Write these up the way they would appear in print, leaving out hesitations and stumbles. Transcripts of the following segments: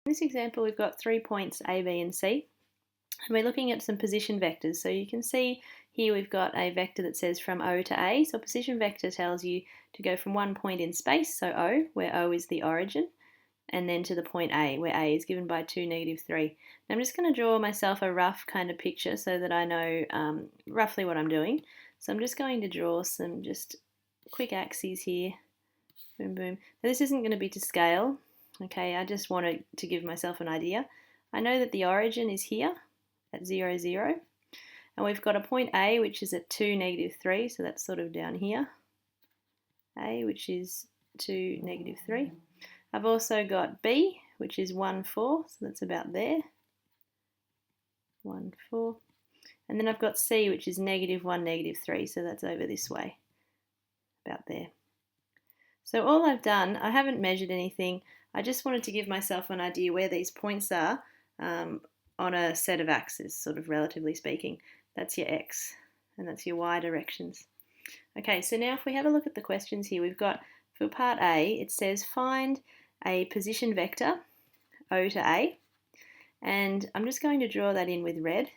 In this example, we've got 3 points A, B and C, and we're looking at some position vectors. So you can see here we've got a vector that says from O to A. So a position vector tells you to go from one point in space, so O, where O is the origin, and then to the point A, where A is given by 2, -3. Now I'm just going to draw myself a rough kind of picture so that I know roughly what I'm doing. So I'm just going to draw some just quick axes here. Boom, boom. Now this isn't going to be to scale. Okay, I just wanted to give myself an idea. I know that the origin is here at 0, 0. And we've got a point A which is at 2, -3, so that's sort of down here. A which is 2, -3. I've also got B which is 1, 4, so that's about there. 1, 4. And then I've got C which is -1, -3, so that's over this way, about there. So all I've done, I haven't measured anything, I just wanted to give myself an idea where these points are on a set of axes, sort of relatively speaking. That's your X and that's your Y directions. Okay, so now if we have a look at the questions here, we've got for part A, it says find a position vector, O to A, and I'm just going to draw that in with red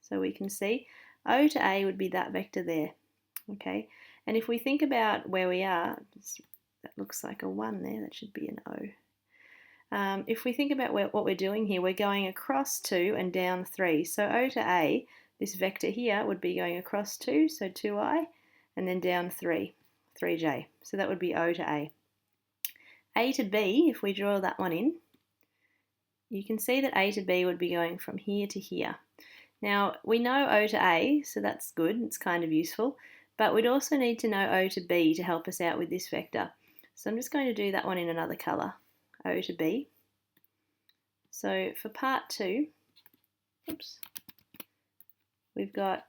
so we can see O to A would be that vector there. Okay, and if we think about where we are, that looks like a 1 there, that should be an O. If we think about what we're doing here, we're going across 2 and down 3. So O to A, this vector here would be going across 2, so 2I, and then down 3, 3J. So that would be O to A. A to B, if we draw that one in, you can see that A to B would be going from here to here. Now, we know O to A, so that's good, it's kind of useful, but we'd also need to know O to B to help us out with this vector. So I'm just going to do that one in another colour. O to B. So for part 2, oops, we've got,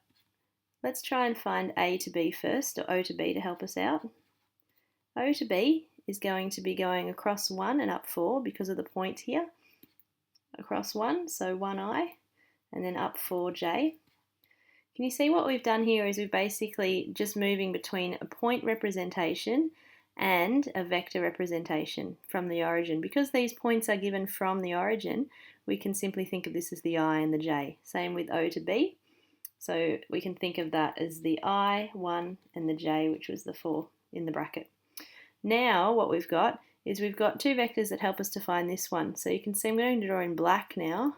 let's try and find A to B first, or O to B to help us out. O to B is going to be going across 1 and up 4 because of the point here. Across 1, so 1I, and then up 4J. Can you see what we've done here is we're basically just moving between a point representation and a vector representation from the origin. Because these points are given from the origin, we can simply think of this as the I and the J. Same with O to B. So we can think of that as the I, 1, and the J, which was the 4 in the bracket. Now what we've got is we've got two vectors that help us to find this one. So you can see I'm going to draw in black now.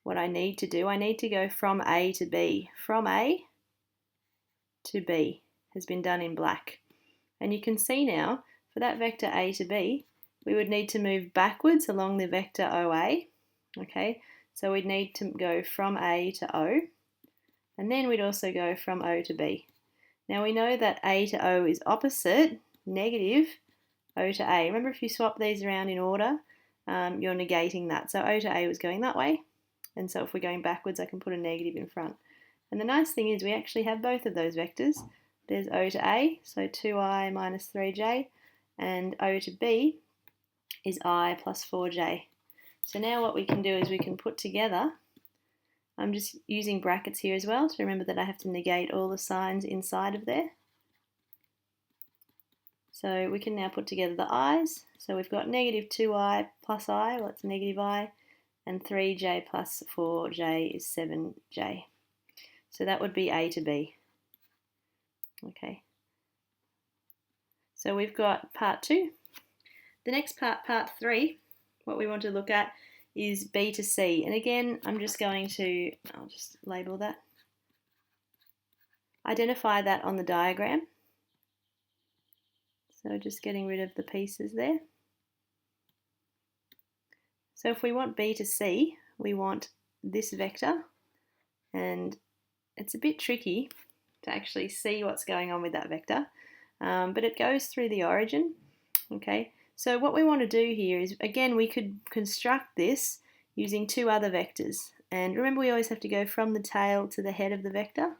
What I need to do, I need to go from A to B. From A to B has been done in black. And you can see now, for that vector A to B, we would need to move backwards along the vector OA. Okay, so we'd need to go from A to O, and then we'd also go from O to B. Now we know that A to O is opposite, negative, O to A. Remember, if you swap these around in order, you're negating that. So O to A was going that way, and so if we're going backwards, I can put a negative in front. And the nice thing is we actually have both of those vectors. There's O to A, so 2I minus 3J, and O to B is I plus 4J. So now what we can do is we can put together, I'm just using brackets here as well to remember that I have to negate all the signs inside of there. So we can now put together the i's. So we've got negative 2I plus I, well it's negative I, and 3J plus 4J is 7J. So that would be A to B. Okay. So we've got part 2. The next part, part 3, what we want to look at is B to C. And again, I'm just going to, I'll just label that. Identify that on the diagram. So just getting rid of the pieces there. So if we want B to C, we want this vector, and it's a bit tricky to actually see what's going on with that vector, but it goes through the origin. Okay, so what we want to do here is, again, we could construct this using two other vectors, and remember we always have to go from the tail to the head of the vector,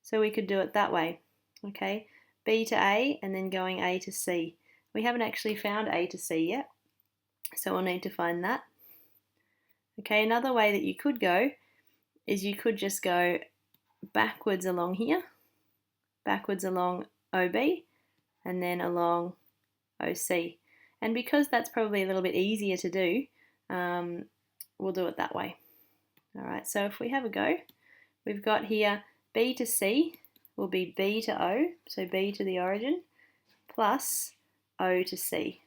so we could do it that way. Okay, B to A and then going A to C. We haven't actually found A to C yet, so we'll need to find that. Okay, another way that you could go is you could just go backwards along here, backwards along OB, and then along OC. And because that's probably a little bit easier to do, we'll do it that way. All right, so if we have a go, we've got here B to C will be B to O, so B to the origin, plus O to C.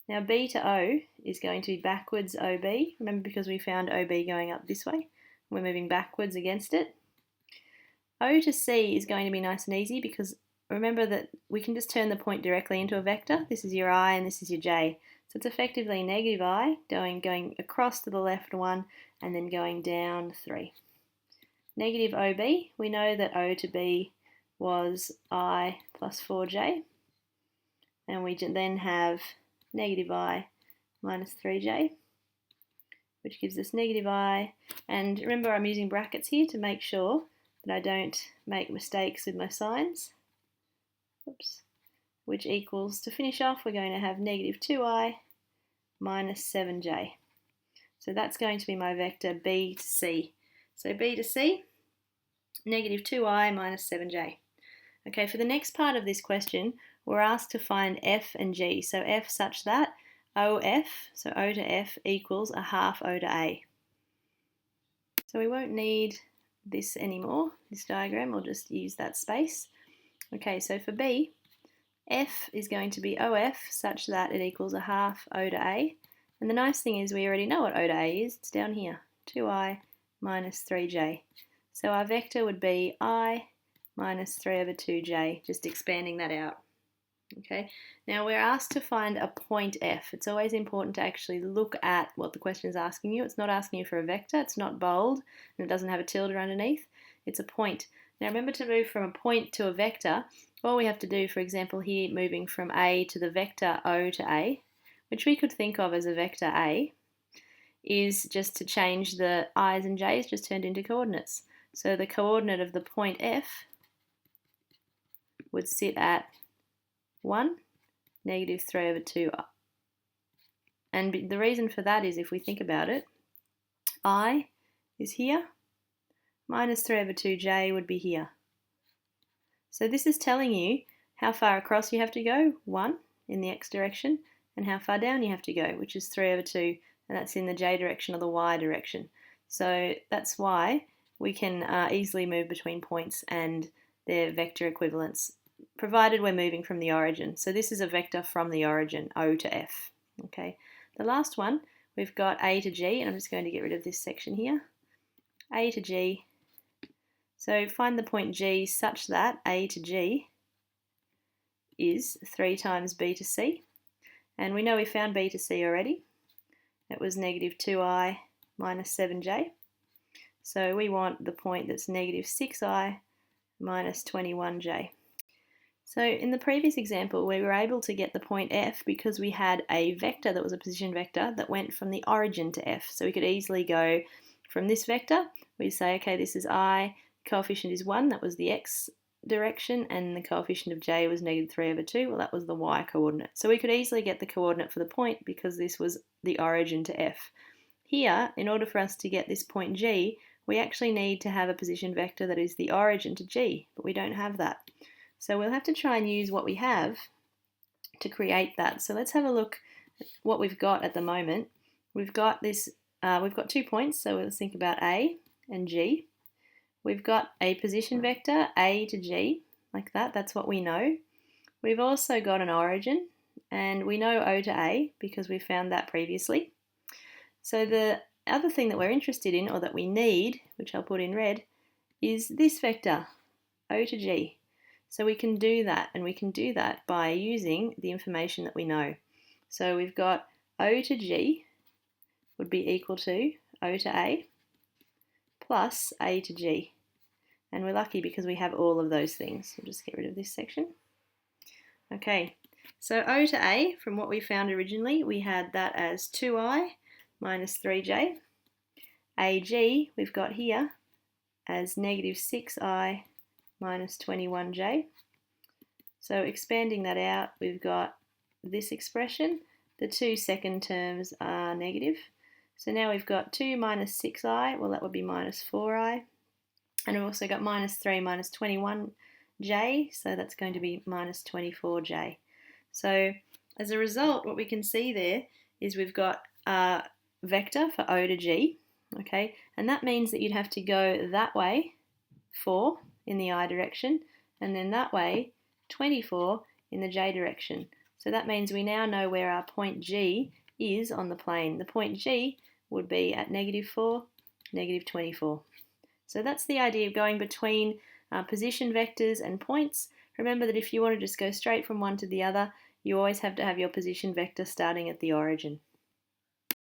Now B to O is going to be backwards OB, remember because we found OB going up this way, we're moving backwards against it. O to C is going to be nice and easy because remember that we can just turn the point directly into a vector. This is your I and this is your J. So it's effectively negative I going across to the left 1 and then going down 3. Negative OB, we know that O to B was I plus 4J. And we then have negative I minus 3J, which gives us negative I. And remember I'm using brackets here to make sure that I don't make mistakes with my signs. Oops. Which equals, to finish off, we're going to have negative 2I minus 7J. So that's going to be my vector B to C. So B to C, negative 2I minus 7J. Okay, for the next part of this question, we're asked to find F and G. So F such that OF, so O to F, equals a half O to A. So we won't need this anymore, this diagram, we'll just use that space. Okay, so for B, F is going to be OF such that it equals a half O to A. And the nice thing is we already know what O to A is. It's down here, 2I minus 3J. So our vector would be I minus 3 over 2J, just expanding that out. Okay, now we're asked to find a point F. It's always important to actually look at what the question is asking you. It's not asking you for a vector, it's not bold, and it doesn't have a tilde underneath. It's a point. Now remember, to move from a point to a vector, all we have to do, for example here, moving from A to the vector O to A, which we could think of as a vector A, is just to change the I's and J's just turned into coordinates. So the coordinate of the point F would sit at 1, negative 3 over 2. And the reason for that is, if we think about it, I is here, minus 3 over 2J would be here. So this is telling you how far across you have to go, 1 in the x direction, and how far down you have to go, which is 3 over 2, and that's in the j direction or the y direction. So that's why we can easily move between points and their vector equivalents, provided we're moving from the origin. So this is a vector from the origin, O to F. Okay. The last one, we've got A to G, and I'm just going to get rid of this section here. A to G. So find the point G such that A to G is 3 times B to C. And we know we found B to C already. It was negative 2I minus 7J. So we want the point that's negative 6I minus 21J. So in the previous example, we were able to get the point F because we had a vector that was a position vector that went from the origin to F. So we could easily go from this vector, we say, okay, this is I, coefficient is 1, that was the x direction, and the coefficient of j was negative 3 over 2, well, that was the y coordinate. So we could easily get the coordinate for the point because this was the origin to F. Here, in order for us to get this point G, we actually need to have a position vector that is the origin to G, but we don't have that. So we'll have to try and use what we have to create that. So let's have a look at what we've got at the moment. We've got this. We've got 2 points, so let's think about A and G. We've got a position vector, A to G, like that. That's what we know. We've also got an origin, and we know O to A because we found that previously. So the other thing that we're interested in, or that we need, which I'll put in red, is this vector, O to G. So we can do that, and we can do that by using the information that we know. So we've got O to G would be equal to O to A plus A to G. And we're lucky because we have all of those things. We'll just get rid of this section. Okay, so O to A, from what we found originally, we had that as 2I minus 3J. AG, we've got here as negative 6I minus 21J. So expanding that out, we've got this expression. The 2 second terms are negative. So now we've got 2 minus 6I, well that would be minus 4I. And we've also got minus 3 minus 21J, so that's going to be minus 24J. So as a result, what we can see there is we've got vector for O to G, okay, and that means that you'd have to go that way 4 in the I direction, and then that way 24 in the J direction. So that means we now know where our point G is on the plane. The point G would be at -4, -24. So that's the idea of going between position vectors and points. Remember that if you want to just go straight from one to the other, you always have to have your position vector starting at the origin.